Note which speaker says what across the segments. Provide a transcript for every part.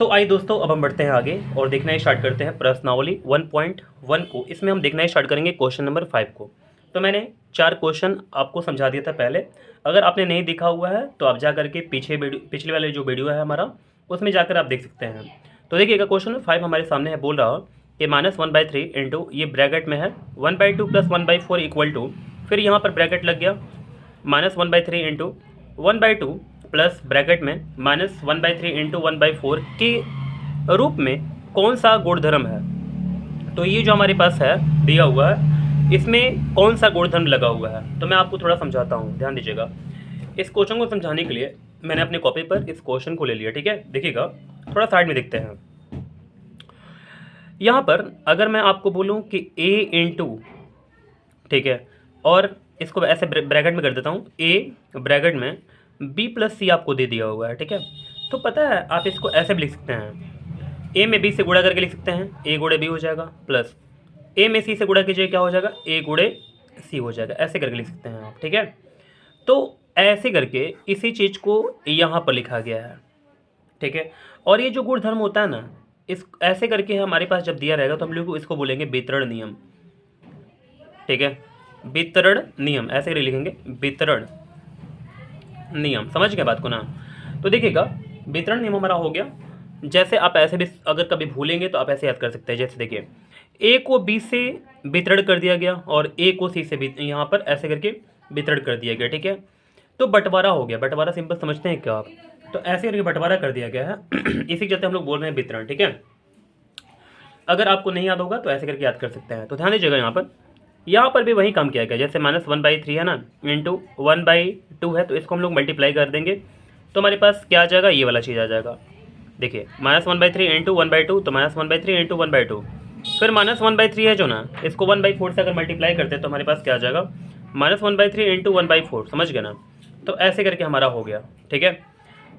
Speaker 1: तो आइए दोस्तों, अब हम बढ़ते हैं आगे और देखना स्टार्ट करते हैं प्रश्नावली 1.1 को। इसमें हम देखना स्टार्ट करेंगे क्वेश्चन नंबर 5 को। तो मैंने 4 क्वेश्चन आपको समझा दिया था पहले। अगर आपने नहीं देखा हुआ है तो आप जा करके पिछले वाले जो वीडियो है हमारा, उसमें जाकर आप देख सकते हैं। तो देखिएगा, क्वेश्चन 5 हमारे सामने है, बोल रहा कि -1/3 इंटू, ये ब्रैकेट में है, 1/2 प्लस 1/4 इक्वल टू, फिर यहाँ पर ब्रैकेट लग गया, -1/3 इंटू 1/2 प्लस ब्रैकेट में -1/3 इंटू 1/4 के रूप में कौन सा गुणधर्म है। तो ये जो हमारे पास है दिया हुआ है, इसमें कौन सा गुणधर्म लगा हुआ है, तो मैं आपको थोड़ा समझाता हूँ, ध्यान दीजिएगा। इस क्वेश्चन को समझाने के लिए मैंने अपने कॉपी पर इस क्वेश्चन को ले लिया, ठीक है। देखिएगा, थोड़ा साइड में देखते हैं। यहाँ पर अगर मैं आपको बोलूँ कि a इंटू, ठीक है, और इसको ऐसे ब्रैकेट में कर देता हूँ, a ब्रैकेट में b प्लस सी आपको दे दिया हुआ है, ठीक है। तो पता है आप इसको ऐसे भी लिख सकते हैं, a में b से गुणा करके लिख सकते हैं, a गुणे b हो जाएगा, प्लस a में c से गुणा कीजिए, क्या हो जाएगा, a गुणे c हो जाएगा, ऐसे करके लिख सकते हैं आप, ठीक है। तो ऐसे करके इसी चीज़ को यहाँ पर लिखा गया है, ठीक है। और ये जो गुणधर्म होता है ना, इस ऐसे करके हमारे पास जब दिया रहेगा तो हम लोग इसको बोलेंगे वितरण नियम, ठीक है। वितरण नियम ऐसे करके लिखेंगे, वितरण नियम, समझ गए बात को ना। तो देखिएगा, वितरण नियम हमारा हो गया। जैसे आप ऐसे भी अगर कभी भूलेंगे तो आप ऐसे याद कर सकते हैं, जैसे देखिए, ए को बी से वितरण कर दिया गया और ए को सी से भी यहाँ पर ऐसे करके वितरण कर दिया गया, ठीक है। तो बंटवारा हो गया, बंटवारा सिंपल समझते हैं क्या आप, तो ऐसे करके बंटवारा कर दिया गया है इसी के चलते हम लोग बोल रहे हैं वितरण, ठीक है। अगर आपको नहीं याद होगा तो ऐसे करके याद कर सकते हैं। तो ध्यान दीजिएगा, यहाँ पर भी वही काम किया गया, जैसे -1/3 है ना, इंटू 1/2 है, तो इसको हम लोग मल्टीप्लाई कर देंगे तो हमारे पास क्या आ जाएगा, ये वाला चीज़ आ जाएगा। देखिए, -1/3 इंटू 1/2, तो -1/3 इंटू 1/2, फिर -1/3 है जो ना, इसको 1/4 से अगर मल्टीप्लाई करते हैं तो हमारे पास क्या आ जाएगा, -1/3 इंटू 1/4, समझ गए ना। तो ऐसे करके हमारा हो गया, ठीक है।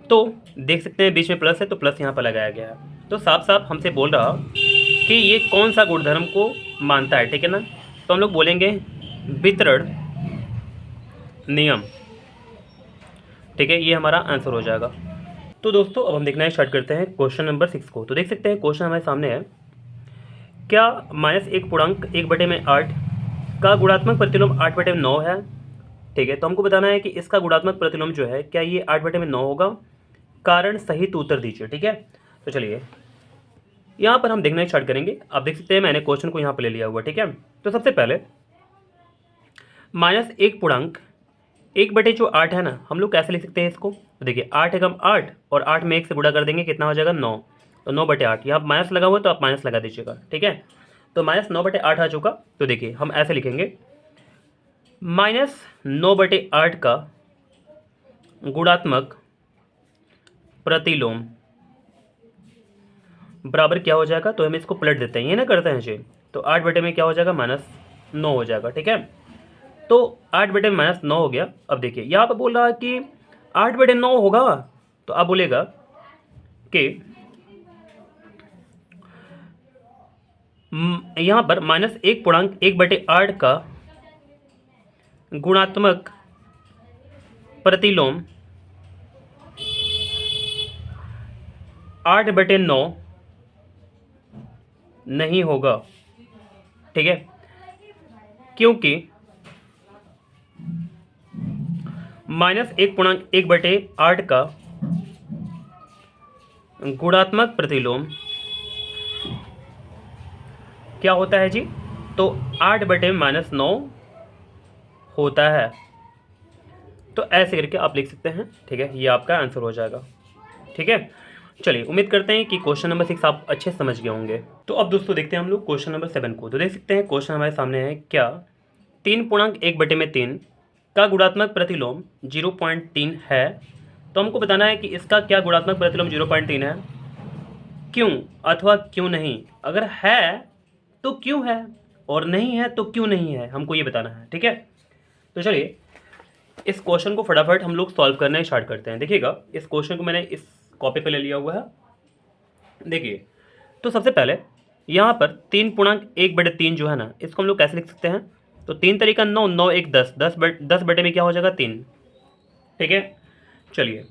Speaker 1: तो देख सकते हैं बीच में प्लस है तो प्लस यहाँ पर लगाया गया है। तो साफ साफ हमसे बोल रहा कि ये कौन सा गुणधर्म को मानता है, ठीक है ना। तो हम लोग बोलेंगे वितरण नियम, ठीक है, ये हमारा आंसर हो जाएगा। तो दोस्तों, अब हम देखना स्टार्ट करते हैं क्वेश्चन नंबर 6 को। तो देख सकते हैं क्वेश्चन हमारे सामने है, क्या -1/8 का गुणात्मक प्रतिलोम 8/9 है, ठीक है। तो हमको बताना है कि इसका गुणात्मक प्रतिलोम जो है, क्या ये 8/9 होगा, कारण सहित उत्तर दीजिए, ठीक है। तो चलिए, यहाँ पर हम देखना स्टार्ट करेंगे। आप देख सकते हैं मैंने क्वेश्चन को यहाँ पर ले लिया हुआ, ठीक है। तो सबसे पहले -1/8 है ना, हम लोग कैसे लिख सकते हैं इसको, तो देखिए 8 एकम 8 और 8 में 1 से गुणा कर देंगे, कितना हो जाएगा, 9। तो 9/8, यहाँ माइनस लगा हुआ है तो आप माइनस लगा दीजिएगा, ठीक है। तो -9/8 आ चुका। तो देखिए हम ऐसे लिखेंगे, -9/8 का गुणात्मक प्रतिलोम बराबर क्या हो जाएगा, तो हम इसको पलट देते हैं, ये ना करते हैं जी। तो 8 में क्या हो जाएगा, -9 हो जाएगा, ठीक है। तो 8/-9 हो गया। अब देखिए यहाँ पर बोल रहा है कि 8/9 होगा, तो आप बोलेगा कि यहाँ पर -1/8 का गुणात्मक प्रतिलोम 8/9 नहीं होगा, ठीक है, क्योंकि -1/8 का गुणात्मक प्रतिलोम क्या होता है जी, तो 8/-9 होता है। तो ऐसे करके आप लिख सकते हैं, ठीक है, ये आपका आंसर हो जाएगा, ठीक है। चलिए, उम्मीद करते हैं कि क्वेश्चन नंबर 6 आप अच्छे समझ गए होंगे। तो अब दोस्तों देखते हैं हम लोग क्वेश्चन नंबर 7 को। तो देख सकते हैं क्वेश्चन हमारे सामने है, क्या 3/1/3 का गुणात्मक प्रतिलोम 0.3 है। तो हमको बताना है कि इसका क्या गुणात्मक प्रतिलोम 0.3 है, क्यों अथवा क्यों नहीं, अगर है तो क्यों है और नहीं है तो क्यों नहीं है, हमको ये बताना है, ठीक है। तो चलिए, इस क्वेश्चन को फटाफट हम लोग सॉल्व करना स्टार्ट करते हैं। देखिएगा, इस क्वेश्चन को मैंने इस कॉपी पे ले लिया हुआ है। देखिए, तो सबसे पहले यहाँ पर 3/1/3 जो है ना, इसको हम लोग कैसे लिख सकते हैं, तो 3 तरीका 9, 9 1 10, 10 बटे में क्या हो जाएगा, 3, ठीक है। चलिए,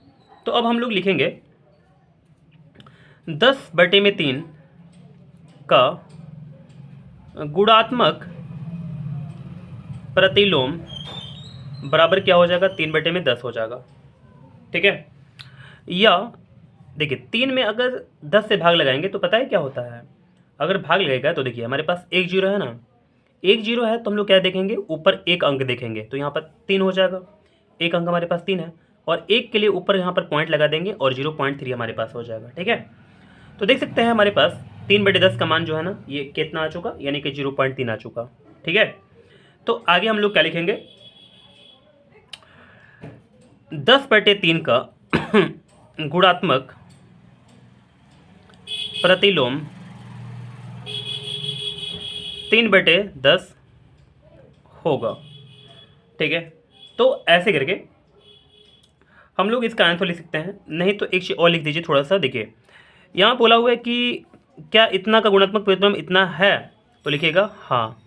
Speaker 1: तो अब हम लोग लिखेंगे 10/3 का गुणात्मक प्रतिलोम बराबर क्या हो जाएगा, 3/10 हो जाएगा। ठीक है, या देखिए 3 में अगर 10 से भाग लगाएंगे तो पता है क्या होता है, अगर भाग लगेगा तो देखिए हमारे पास एक जीरो है ना, एक जीरो है तो हम लोग क्या देखेंगे, ऊपर एक अंक देखेंगे, तो यहाँ पर 3 हो जाएगा, एक अंक हमारे पास 3 है, और एक के लिए ऊपर यहाँ पर पॉइंट लगा देंगे और 0.3 हमारे पास हो जाएगा। ठीक है, तो देख सकते हैं हमारे पास 3/10 का मान जो है ना ये कितना आ चुका, यानी कि 0.3 आ चुका। ठीक है, तो आगे हम लोग क्या लिखेंगे, 10/3 का गुणात्मक प्रतिलोम 3/10 होगा। ठीक है, तो ऐसे करके हम लोग इसका आंसर लिख सकते हैं। नहीं तो एक चीज और लिख दीजिए थोड़ा सा, देखिए यहाँ बोला हुआ है कि क्या इतना का गुणात्मक प्रतिलोम इतना है, तो लिखिएगा हाँ।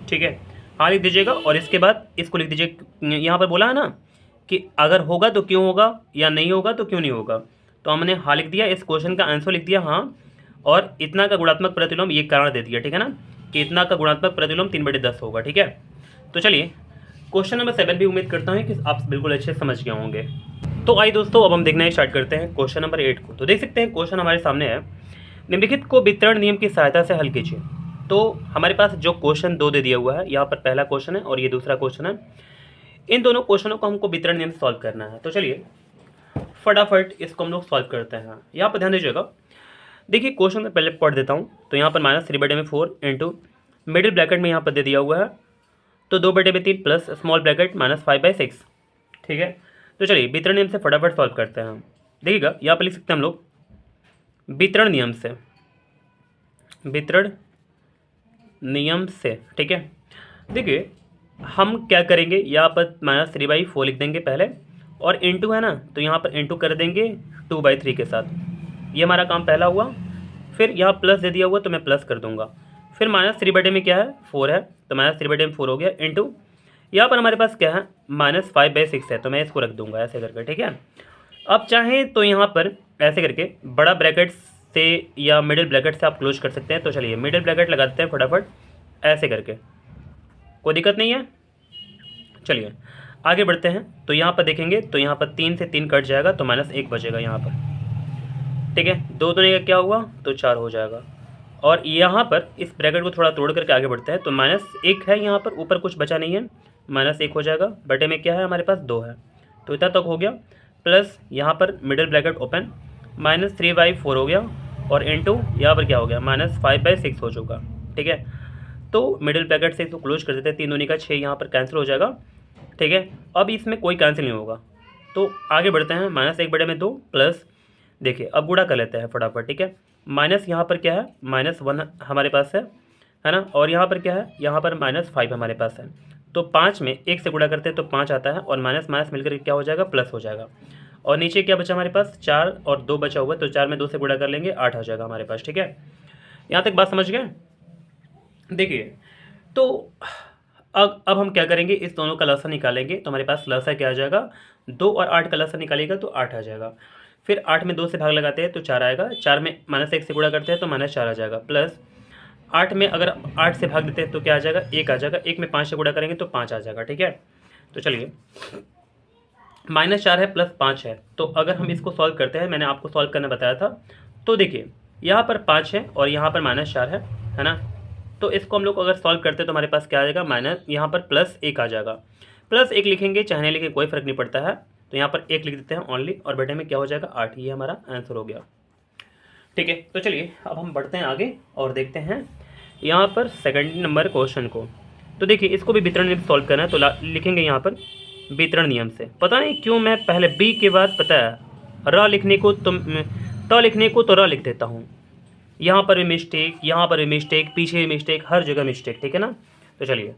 Speaker 1: ठीक है, हाँ लिख दीजिएगा, और इसके बाद इसको लिख दीजिए, यहाँ पर बोला है ना कि अगर होगा तो क्यों होगा, या नहीं होगा तो क्यों नहीं होगा, तो हमने हाँ लिख दिया, इस क्वेश्चन का आंसर लिख दिया हाँ, और इतना का गुणात्मक प्रतिलोम ये कारण दे दिया। ठीक है ना, कि इतना का गुणात्मक प्रतिलोम 3/10 होगा। ठीक है, तो चलिए क्वेश्चन नंबर 7 भी उम्मीद करता हूँ कि आप बिल्कुल अच्छे से समझ गए होंगे। तो आइए दोस्तों अब हम देखना स्टार्ट करते हैं क्वेश्चन नंबर 8 को। तो देख सकते हैं क्वेश्चन हमारे सामने है, निम्नलिखित को वितरण नियम की सहायता से हल कीजिए। तो हमारे पास जो क्वेश्चन 2 दे दिया हुआ है, यहाँ पर पहला क्वेश्चन है और ये दूसरा क्वेश्चन है, इन दोनों क्वेश्चनों को हमको वितरण नियम सॉल्व करना है। तो चलिए फटाफट इसको हम लोग सॉल्व करते हैं। यहाँ पर ध्यान दीजिएगा, देखिए क्वेश्चन में पहले पढ़ देता हूँ। तो यहाँ पर -3/4 इंटू मिडिल ब्रैकेट में यहाँ पर दे दिया हुआ है तो 2/3 प्लस स्मॉल ब्रैकेट -5/6। ठीक है, तो चलिए वितरण नियम से फटाफट सॉल्व करते हैं। देखिएगा यहाँ पर लिख सकते हैं हम लोग वितरण नियम से, वितरण नियम से। ठीक है, देखिए हम क्या करेंगे, यहाँ पर -3/4 लिख देंगे पहले, और इंटू है ना तो यहाँ पर इंटू कर देंगे 2/3 के साथ। ये हमारा काम पहला हुआ। फिर यहाँ प्लस दे दिया हुआ तो मैं प्लस कर दूंगा। फिर -3/में में क्या है, 4 है, तो -3/में 4 हो गया, इंटू यहाँ पर हमारे पास क्या है -5/6 है, तो मैं इसको रख दूंगा ऐसे करके। ठीक है, अब चाहें तो यहाँ पर ऐसे करके बड़ा ब्रैकेट से या मिडिल ब्रैकेट से आप क्लोज कर सकते हैं। तो चलिए मिडिल ब्रैकेट लगा देते हैं फटाफट ऐसे करके, कोई दिक्कत नहीं है। चलिए आगे बढ़ते हैं। तो यहाँ पर देखेंगे तो यहाँ पर 3 से 3 कट जाएगा तो -1 बचेगा यहाँ पर। ठीक है, 2 दूनी का क्या हुआ तो 4 हो जाएगा। और यहाँ पर इस ब्रैकेट को थोड़ा तोड़ करके आगे बढ़ते हैं तो -1 है, यहाँ पर ऊपर कुछ बचा नहीं है, -1 हो जाएगा, बटे में क्या है हमारे पास 2 है, तो इतना तक हो गया। प्लस यहाँ पर मिडिल ब्रैकेट ओपन, -3/4 हो गया, और इंटू यहाँ पर क्या हो गया -5/6 हो चुका। ठीक है, तो मिडिल ब्रैकेट से इसको क्लोज कर देते हैं, 3 दूनी का 6 यहाँ पर कैंसिल हो जाएगा। ठीक है, अब इसमें कोई कैंसिल नहीं होगा, तो आगे बढ़ते हैं। -1/2 प्लस, देखिए अब गुणा कर लेते हैं फटाफट। ठीक है, माइनस यहाँ पर क्या है -1 हमारे पास है ना, और यहाँ पर क्या है, यहाँ पर -5 हमारे पास है, तो 5 में 1 से गुणा करते हैं तो 5 आता है, और माइनस माइनस मिलकर क्या हो जाएगा प्लस हो जाएगा। और नीचे क्या बचा हमारे पास 4 और 2 बचा हुआ है, तो 4 में 2 से गुणा कर लेंगे 8 आ जाएगा हमारे पास। ठीक है, यहाँ तक बात समझ गए। देखिए तो अब हम क्या करेंगे, इस दोनों का लसा निकालेंगे, तो हमारे पास लसा क्या आ जाएगा 2 और 8 का लसा निकालेगा तो 8 आ जाएगा। फिर 8 में 2 से भाग लगाते हैं तो 4 आएगा, 4 में -1 से गुणा करते हैं तो -4 आ जाएगा, प्लस 8 में अगर 8 से भाग देते हैं तो क्या आ जाएगा 1 आ जाएगा, 1 में 5 से गुणा करेंगे तो 5 आ जाएगा। ठीक है, तो चलिए -4 है प्लस 5 है, तो अगर हम इसको सॉल्व करते हैं, मैंने आपको सॉल्व करना बताया था, तो देखिए यहाँ पर 5 है और यहाँ पर -4 है ना, तो इसको हम लोग अगर सॉल्व करते हैं तो हमारे पास क्या आ जाएगा माइनस, यहाँ पर +1 आ जाएगा। +1 लिखेंगे चाहे लिखें कोई फ़र्क नहीं पड़ता है, तो यहाँ पर 1 लिख देते हैं ओनली, और बटे में क्या हो जाएगा 8, ये हमारा आंसर हो गया। ठीक है, तो चलिए अब हम बढ़ते हैं आगे और देखते हैं यहाँ पर सेकंड नंबर क्वेश्चन को। तो देखिए इसको भी वितरण नियम सॉल्व करना है, तो लिखेंगे यहाँ पर वितरण नियम से। पता नहीं क्यों मैं पहले बी के बाद पता है र लिखने को त लिखने को तो र लिख देता हूँ, यहाँ पर भी मिस्टेक, यहाँ पर भी मिस्टेक, पीछे भी मिस्टेक, हर जगह मिस्टेक। ठीक है ना, तो चलिए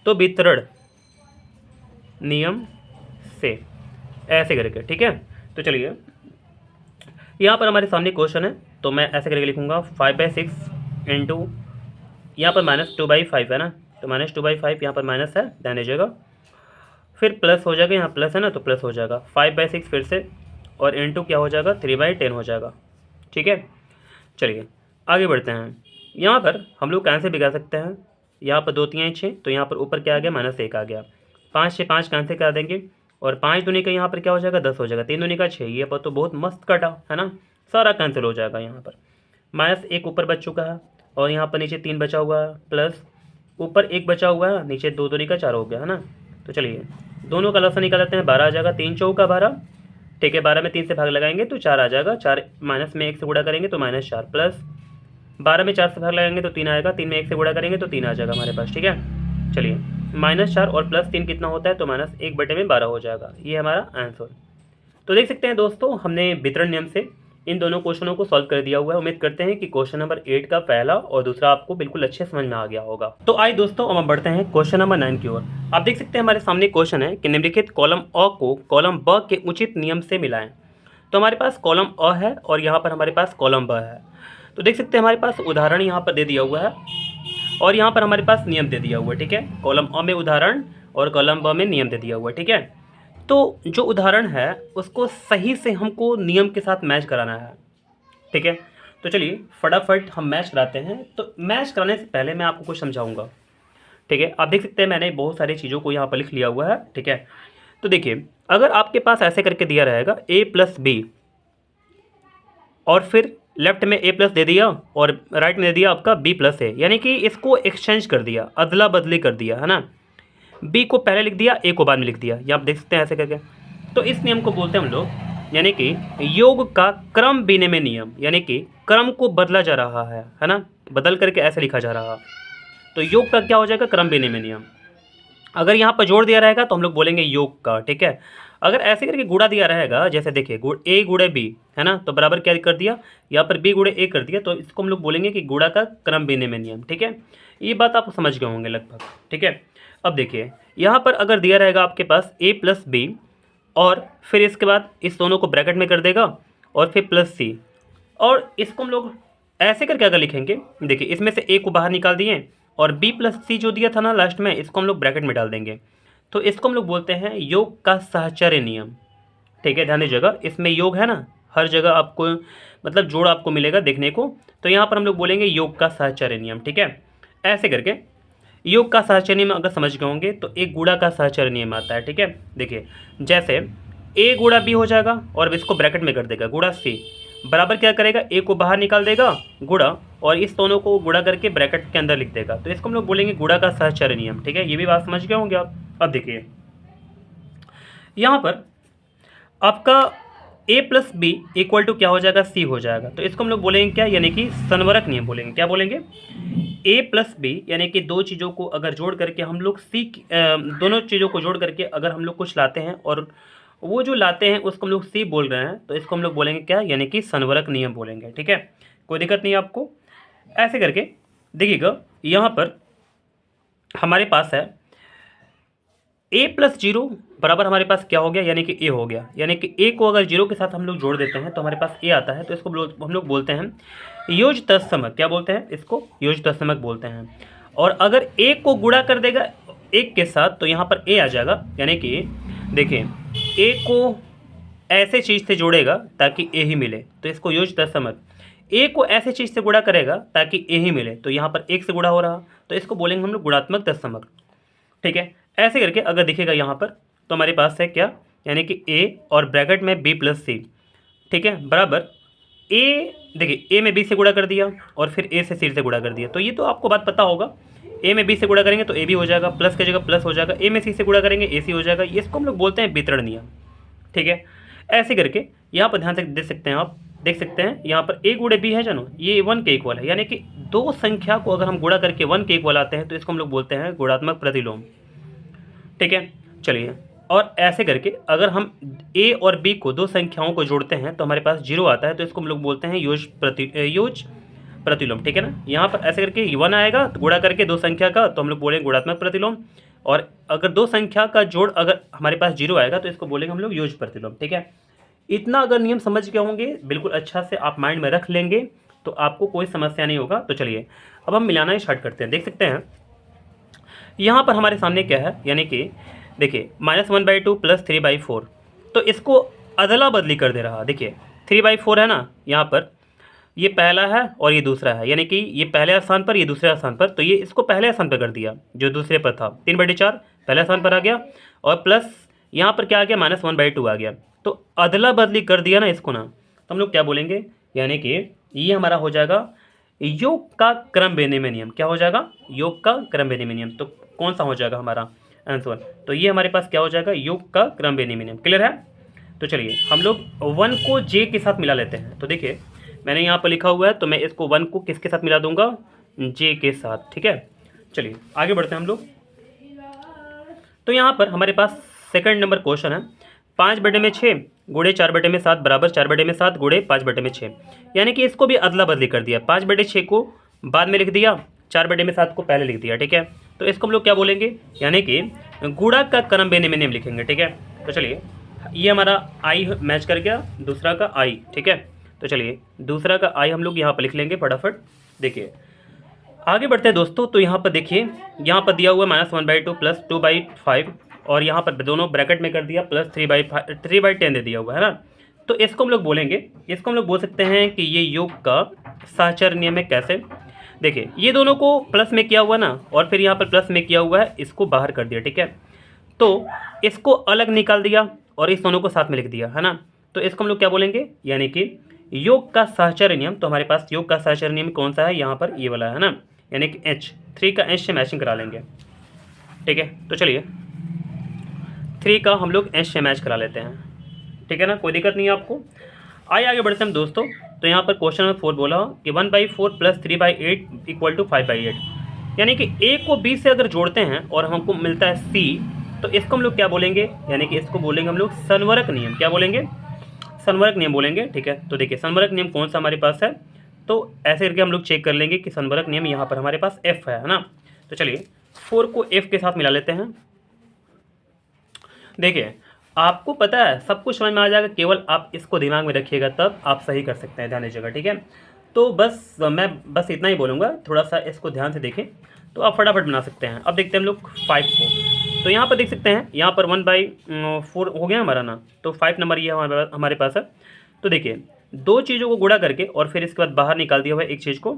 Speaker 1: तो वितरण नियम से ऐसे करके। ठीक है, तो चलिए यहाँ पर हमारे सामने क्वेश्चन है, तो मैं ऐसे करके लिखूँगा 5/6 इंटू यहाँ पर -2/5 है ना, तो -2/5 यहाँ पर माइनस है, ध्यान दीजिएगा, फिर प्लस हो जाएगा, यहाँ प्लस है ना तो प्लस हो जाएगा 5/6 फिर से, और इंटू क्या हो जाएगा 3/10 हो जाएगा। ठीक है, चलिए आगे बढ़ते हैं। यहाँ पर हम लोग कैंसिल भी कर सकते हैं। यहाँ पर 2 3 6, तो यहाँ पर ऊपर क्या आ गया -1 आ गया। 5 से 5 कैंसिल कर देंगे और 5 दूनी का यहाँ पर क्या हो जाएगा 10 हो जाएगा। 3 दूनी का 6, ये पर तो बहुत मस्त कटा है ना, सारा कैंसिल हो जाएगा। यहाँ पर -1 ऊपर बच चुका है और यहाँ पर नीचे 3 बचा हुआ है, प्लस ऊपर 1 बचा हुआ है, नीचे 2 दूनी का 4 हो गया है ना। तो चलिए दोनों का लसन निकाल लेते हैं। 12 आ जाएगा, 3 चौका 12। ठीक है, 12 में 3 से भाग लगाएंगे तो 4 आ जाएगा। 4 माइनस में 1 से गुणा करेंगे तो -4, प्लस 12 में 4 से भाग लगाएंगे तो 3 आएगा। 3 में 1 से गुणा करेंगे तो 3 आ जाएगा हमारे पास। ठीक है, चलिए -4 और +3 कितना होता है, तो -1/12 हो जाएगा। ये हमारा आंसर। तो देख सकते हैं दोस्तों, हमने वितरण नियम से इन दोनों क्वेश्चनों को सॉल्व कर दिया हुआ है। उम्मीद करते हैं कि क्वेश्चन नंबर 8 का पहला और दूसरा आपको बिल्कुल अच्छे समझ में आ गया होगा। तो आइए दोस्तों, अब हम बढ़ते हैं क्वेश्चन नंबर 9 की ओर। आप देख सकते हैं हमारे सामने क्वेश्चन है कि निम्नलिखित कॉलम अ को कॉलम ब के उचित नियम से मिलाएं। तो हमारे पास कॉलम अ है और यहाँ पर हमारे पास कॉलम ब है। तो देख सकते हैं हमारे पास उदाहरण यहाँ पर दे दिया हुआ है और यहाँ पर हमारे पास नियम दे दिया हुआ है। ठीक है, कॉलम अ में उदाहरण और कॉलम ब में नियम दे दिया हुआ है। ठीक है, तो जो उदाहरण है उसको सही से हमको नियम के साथ मैच कराना है। ठीक है, तो चलिए फटाफट हम मैच कराते हैं। तो मैच कराने से पहले मैं आपको कुछ समझाऊंगा। ठीक है, आप देख सकते हैं मैंने बहुत सारी चीज़ों को यहाँ पर लिख लिया हुआ है। ठीक है, तो देखिए अगर आपके पास ऐसे करके दिया रहेगा a+b और फिर लेफ्ट में a+ दे दिया और राइट में दे दिया आपका b+a, यानी कि इसको एक्सचेंज कर दिया, अदला बदली कर दिया है ना। b को पहले लिख दिया, a को बाद में लिख दिया, ये आप देख सकते हैं ऐसे करके। तो इस नियम को बोलते हैं हम लोग, यानी कि योग का क्रम विनिमय नियम, यानी कि क्रम को बदला जा रहा है ना, बदल करके ऐसे लिखा जा रहा। तो योग का क्या हो जाएगा, क्रम विनिमय नियम। अगर यहाँ पर जोड़ दिया रहेगा तो हम लोग बोलेंगे योग का। ठीक है, अगर ऐसे करके गुणा दिया रहेगा, जैसे देखिए a गुणे b है ना, तो बराबर क्या कर दिया, यहाँ पर b गुणे a कर दिया, तो इसको हम लोग बोलेंगे कि गुणा का क्रम विनिमय नियम। ठीक है, ये बात आप समझ गए होंगे लगभग। ठीक है, अब देखिए यहाँ पर अगर दिया रहेगा आपके पास a+b और फिर इसके बाद इस दोनों को ब्रैकेट में कर देगा और फिर +c, और इसको हम लोग ऐसे करके अगर लिखेंगे, देखिए इसमें से a को बाहर निकाल दिए और b+c जो दिया था ना लास्ट में, इसको हम लोग ब्रैकेट में डाल देंगे। तो इसको हम लोग बोलते हैं योग का साहचर्य नियम। ठीक है, ध्यान दीजिएगा, इसमें योग है ना, हर जगह आपको मतलब जोड़ आपको मिलेगा देखने को। तो यहाँ पर हम लोग बोलेंगे योग का साहचर्य नियम। ठीक है, ऐसे करके योग का साहचर्य नियम अगर समझ गए होंगे तो एक गुणा का साहचर्य नियम आता है। ठीक है, देखिए जैसे a गुणा b हो जाएगा और इसको ब्रैकेट में कर देगा, गुणा c बराबर क्या करेगा, a को बाहर निकाल देगा गुणा और इस दोनों को गुणा करके ब्रैकेट के अंदर लिख देगा। तो इसको हम लोग बोलेंगे गुणा का साहचर्य नियम। ठीक है, ये भी बात समझ गए होंगे आप। अब देखिए यहाँ पर आपका a+b इक्वल टू क्या हो जाएगा, c हो जाएगा। तो इसको हम लोग बोलेंगे क्या, यानी कि संवरक नियम बोलेंगे। क्या बोलेंगे, a+b यानी कि दो चीज़ों को अगर जोड़ करके हम लोग दोनों चीज़ों को जोड़ करके अगर हम लोग कुछ लाते हैं और वो जो लाते हैं उसको हम लोग c बोल रहे हैं, तो इसको हम लोग बोलेंगे क्या, यानी कि संवरक नियम बोलेंगे। ठीक है, कोई दिक्कत नहीं आपको। ऐसे करके देखिएगा यहाँ पर हमारे पास है a+0 बराबर हमारे पास क्या हो गया, यानी कि a हो गया। यानी कि a को अगर 0 के साथ हम लोग जोड़ देते हैं तो हमारे पास a आता है। तो इसको हम लोग बोलते हैं योज तत्समक। क्या बोलते हैं, इसको योज तत्समक बोलते हैं। और अगर a को गुणा कर देगा 1 के साथ तो यहाँ पर a आ जाएगा। यानी कि देखिए a को ऐसे चीज़ से जोड़ेगा ताकि a ही मिले, तो इसको योज तत्समक। a को ऐसे चीज़ से गुणा करेगा ताकि a ही मिले, तो यहाँ पर 1 से गुणा हो रहा, तो इसको बोलेंगे हम लोग गुणात्मक तत्समक। ठीक है, ऐसे करके अगर दिखेगा यहाँ पर तो हमारे पास है क्या, यानी कि a और ब्रैकेट में b+c। ठीक है, बराबर a, देखिए a में b से गुणा कर दिया और फिर a से c से गुणा कर दिया। तो ये तो आपको बात पता होगा, a में b से गुणा करेंगे तो a भी हो जाएगा, प्लस की जगह प्लस हो जाएगा, a में c से गुणा करेंगे a c हो जाएगा। इसको हम लोग बोलते हैं वितरण नियम। ठीक है, ऐसे करके यहाँ पर ध्यान से देख सकते हैं आप, देख सकते हैं यहाँ पर a गुणे b है जानो, ये 1 के इक्वल है। यानी कि दो संख्या को अगर हम गुणा करके 1 के इक्वल आते हैं तो इसको हम लोग बोलते हैं गुणात्मक प्रतिलोम। ठीक है, चलिए, और ऐसे करके अगर हम a और b को दो संख्याओं को जोड़ते हैं तो हमारे पास 0 आता है, तो इसको हम लोग बोलते हैं योज प्रतिलोम। ठीक है ना, यहाँ पर ऐसे करके 1 आएगा तो गुणा करके दो संख्या का, तो हम लोग बोलेंगे गुणात्मक प्रतिलोम। और अगर दो संख्या का जोड़ अगर हमारे पास 0 आएगा तो इसको बोलेंगे हम लोग योज प्रतिलोम। ठीक है, इतना अगर नियम समझ गए होंगे, बिल्कुल अच्छा से आप माइंड में रख लेंगे तो आपको कोई समस्या नहीं होगा। तो चलिए अब हम मिलाना स्टार्ट करते हैं। देख सकते हैं यहाँ पर हमारे सामने क्या है, यानी कि देखिए -1/2 + 3/4। तो इसको अदला बदली कर दे रहा। देखिए 3/4 है ना यहाँ पर, ये पहला है और ये दूसरा है, यानी कि ये पहले स्थान पर, ये दूसरे स्थान पर, तो ये इसको पहले स्थान पर कर दिया जो दूसरे पर था। 3/4 पहले स्थान पर आ गया और प्लस यहाँ पर क्या आ गया, -1/2 आ गया। तो अदला बदली कर दिया ना इसको ना, तो हम लोग क्या बोलेंगे, यानी कि ये हमारा हो जाएगा योग का क्रम बेनियम नियम। क्या हो जाएगा, योग का क्रम बेनियम नियम। तो कौन सा हो जाएगा हमारा आंसर, तो ये हमारे पास क्या हो जाएगा, योग का क्रम बेनियम नियम। क्लियर है। तो चलिए हम लोग 1 को जे के साथ मिला लेते हैं। तो देखिए मैंने यहाँ पर लिखा हुआ है, तो मैं इसको 1 को किसके साथ मिला दूंगा, जे के साथ। ठीक है, चलिए आगे बढ़ते हैं हम लोग। तो यहाँ पर हमारे पास सेकंड नंबर क्वेश्चन है, 5/6 गुणे 4/7 बराबर 4/7 गुणे 5/6। यानी कि इसको भी अदला बदली कर दिया, 5/6 को बाद में लिख दिया, 4/7 को पहले लिख दिया। ठीक है, तो इसको हम लोग क्या बोलेंगे, यानी कि गुणा का क्रम बेनियम लिखेंगे। ठीक है, तो चलिए ये हमारा आई मैच कर गया, दूसरा का आई। ठीक है, तो चलिए दूसरा का आई हम लोग यहाँ पर लिख लेंगे फटाफट। देखिए आगे बढ़ते हैं दोस्तों। तो यहाँ पर देखिए, यहाँ पर दिया हुआ -1/2 प्लस 2/5 और यहाँ पर दोनों ब्रैकेट में कर दिया प्लस 3/10 दे दिया हुआ है ना। तो इसको हम लोग बोलेंगे, इसको हम लोग बोल सकते हैं कि ये योग का साहचर्य नियम है। कैसे, देखिए ये दोनों को प्लस में किया हुआ ना, और फिर यहाँ पर प्लस में किया हुआ है, इसको बाहर कर दिया। ठीक है, तो इसको अलग निकाल दिया और इस दोनों को साथ में लिख दिया है ना। तो इसको हम लोग क्या बोलेंगे, यानी कि योग का साहचर्य नियम। तो हमारे पास योग का साहचर्य नियम कौन सा है, यहाँ पर ये वाला है ना, यानी कि H3 का H से मैचिंग करा लेंगे। ठीक है, तो चलिए 3 का हम लोग H से मैच करा लेते हैं। ठीक है ना, कोई दिक्कत नहीं है आपको। आगे बढ़ते हैं हम दोस्तों। तो यहाँ पर क्वेश्चन नंबर 4 बोला कि 1/4 प्लस 3/8 = 5/8। यानी कि A को B से अगर जोड़ते हैं और हमको मिलता है C, तो इसको हम लोग क्या बोलेंगे, यानी कि इसको बोलेंगे हम लोग संवरक नियम। क्या बोलेंगे, संवरक नियम बोलेंगे। ठीक है, तो देखिए संवरक नियम कौन सा हमारे पास है, तो ऐसे करके हम लोग चेक कर लेंगे कि संवरक नियम यहाँ पर हमारे पास F है ना। तो चलिए 4 को F के साथ मिला लेते हैं। देखिए आपको पता है सब कुछ समझ में आ जाएगा, केवल आप इसको दिमाग में रखिएगा तब आप सही कर सकते हैं, ध्यान दीजिएगा। ठीक है, तो मैं बस इतना ही बोलूँगा, थोड़ा सा इसको ध्यान से देखें तो आप फटाफट बना सकते हैं। अब देखते हैं हम लोग 5 को। तो यहाँ पर देख सकते हैं, यहाँ पर 1/4 हो गया हमारा ना, तो 5 नंबर ये हमारे पास है। तो देखिए दो चीज़ों को गुणा करके और फिर इसके बाद बाहर निकाल दिया हुआ है एक चीज़ को,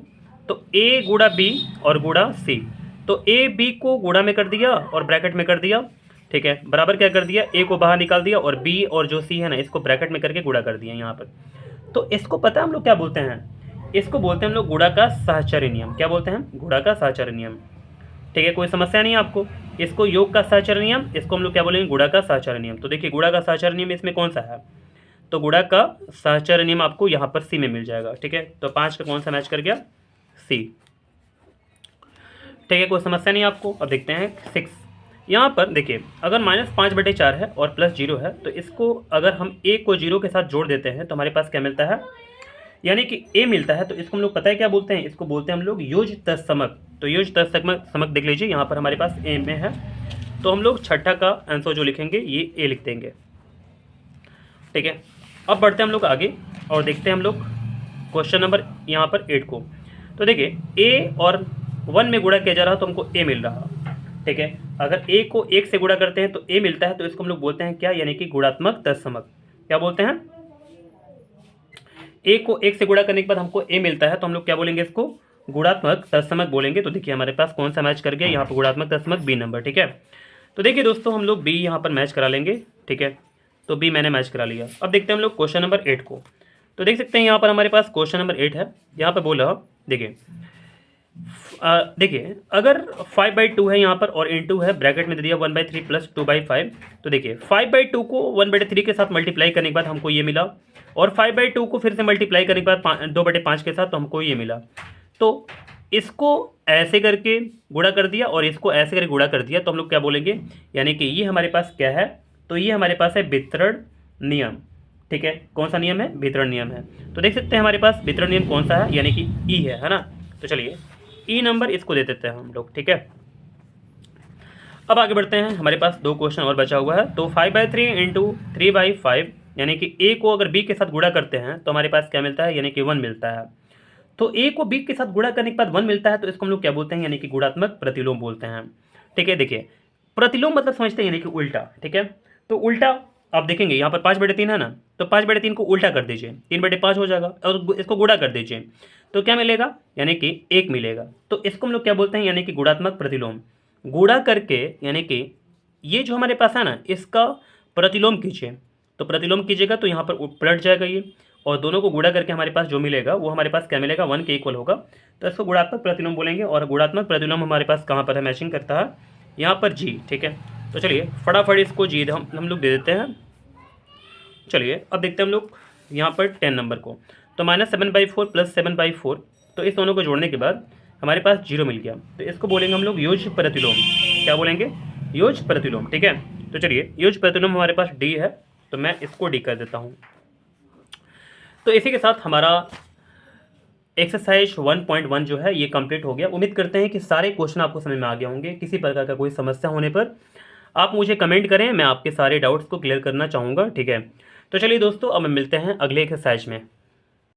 Speaker 1: तो A गुणा B और गुणा C। तो A B को गुणा में कर दिया और ब्रैकेट में कर दिया। ठीक है, बराबर क्या कर दिया, A को बाहर निकाल दिया और B और जो C है ना इसको ब्रैकेट में करके गुणा कर दिया यहाँ पर। तो इसको पता है हम लोग क्या बोलते हैं, इसको बोलते हैं हम लोग गुणा का साहचर्य नियम। क्या बोलते हैं, गुणा का साहचर्य नियम। ठीक है, कोई समस्या नहीं है आपको। इसको योग का साहचर्य नियम, इसको हम लोग क्या बोलेंगे, गुणा का साहचर्य नियम। तो देखिए गुणा का साहचर्य नियम इसमें कौन सा है, तो गुणा का साहचर्य नियम आपको यहाँ पर C में मिल जाएगा। ठीक है, तो 5 का कौन सा मैच कर गया, C। ठीक है, कोई समस्या नहीं आपको। अब देखते हैं 6। यहाँ पर देखिए अगर -5/4 है और प्लस 0 है, तो इसको अगर हम A को 0 के साथ जोड़ देते हैं तो हमारे पास क्या मिलता है, यानी कि A मिलता है। तो इसको हम लोग पता है क्या बोलते हैं, इसको बोलते हैं हम लोग योज तत्समक। तो योज तत्समक देख लीजिए, यहाँ पर हमारे पास A में है, तो हम लोग छठा का आंसर जो लिखेंगे ये A लिख देंगे। ठीक है, अब बढ़ते हैं हम लोग आगे और देखते हैं हम लोग क्वेश्चन नंबर यहाँ पर 8 को। तो देखिए A और 1 में गुणा किया जा रहा है तो हमको A मिल रहा। ठीक है, अगर A को 1 से गुणा करते हैं तो A मिलता है, तो इसको हम लोग बोलते हैं क्या, यानी कि गुणात्मक तत्समक। क्या बोलते हैं, A को 1 से गुणा करने के बाद हमको A मिलता है, तो हम लोग क्या बोलेंगे, इसको गुणात्मक तत्समक बोलेंगे। तो देखिए हमारे पास कौन सा मैच कर गया, यहाँ पर गुणात्मक तत्समक B नंबर। ठीक है, तो देखिए दोस्तों हम लोग B यहाँ पर मैच करा लेंगे। ठीक है, तो B मैंने मैच करा लिया। अब देखते हैं हम लोग क्वेश्चन नंबर 8 को। तो देख सकते हैं यहाँ पर हमारे पास क्वेश्चन नंबर 8 है। यहाँ पर बोला देखिए अगर 5/2 है यहाँ पर और इंटू है, ब्रैकेट में दे दिया 1/3 प्लस 2/5। तो देखिए 5/2 को 1/3 के साथ मल्टीप्लाई करने के बाद हमको ये मिला, और 5/2 को फिर से मल्टीप्लाई करने के बाद 2/5 के साथ तो हमको ये मिला। तो इसको ऐसे करके गुणा कर दिया और इसको ऐसे करके गुणा कर दिया, तो हम लोग क्या बोलेंगे, यानी कि ये हमारे पास क्या है, तो ये हमारे पास है वितरण नियम। ठीक है, कौन सा नियम है, वितरण नियम है। तो देख सकते हैं हमारे पास वितरण नियम कौन सा है, यानी कि ई है ना। तो चलिए ई नंबर इसको दे देते हैं हम लोग। ठीक है, अब आगे बढ़ते हैं, हमारे पास 2 क्वेश्चन और बचा हुआ है। तो 5/3 इंटू 3/5, यानी कि A को अगर B के साथ गुणा करते हैं तो हमारे पास क्या मिलता है, यानी कि 1 मिलता है। तो A को B के साथ गुणा करने के बाद 1 मिलता है, तो इसको हम लोग क्या बोलते हैं, यानी कि गुणात्मक प्रतिलोम बोलते हैं। ठीक है, देखिए प्रतिलोम मतलब समझते हैं, यानी कि उल्टा। ठीक है, तो उल्टा आप देखेंगे यहाँ पर 5/3 है ना, तो 5/3 को उल्टा कर दीजिए, 3/5 हो जाएगा और इसको गुणा कर दीजिए, तो क्या मिलेगा, यानी कि 1 मिलेगा। तो इसको हम लोग क्या बोलते हैं, यानी कि गुणात्मक प्रतिलोम। गुणा करके यानी कि ये जो हमारे पास है ना, इसका प्रतिलोम कीजिए, तो प्रतिलोम कीजिएगा तो यहाँ पर पलट जाएगा ये, और दोनों को गुणा करके हमारे पास जो मिलेगा वो हमारे पास क्या मिलेगा, 1 के इक्वल होगा। तो इसको गुणात्मक प्रतिलोम बोलेंगे, और गुणात्मक प्रतिलोम हमारे पास कहाँ पर है, मैचिंग करता है यहाँ पर जी। ठीक है, तो चलिए फटाफट इसको जी हम लोग दे देते हैं। चलिए अब देखते हैं हम लोग यहाँ पर 10 नंबर को, तो -7/4 + 7/4, तो इस दोनों को जोड़ने के बाद हमारे पास 0 मिल गया, तो इसको बोलेंगे हम लोग योज्य प्रतिलोम। क्या बोलेंगे, योज्य प्रतिलोम। ठीक है, तो चलिए योज्य प्रतिलोम हमारे पास डी है, तो मैं इसको डी कर देता हूँ। तो इसी के साथ हमारा एक्सरसाइज 1.1 जो है ये कंप्लीट हो गया। उम्मीद करते हैं कि सारे क्वेश्चन आपको समझ में आ गए होंगे। किसी प्रकार का कोई समस्या होने पर आप मुझे कमेंट करें, मैं आपके सारे डाउट्स को क्लियर करना चाहूँगा। ठीक है, तो चलिए दोस्तों अब मिलते हैं अगले एक्सरसाइज में।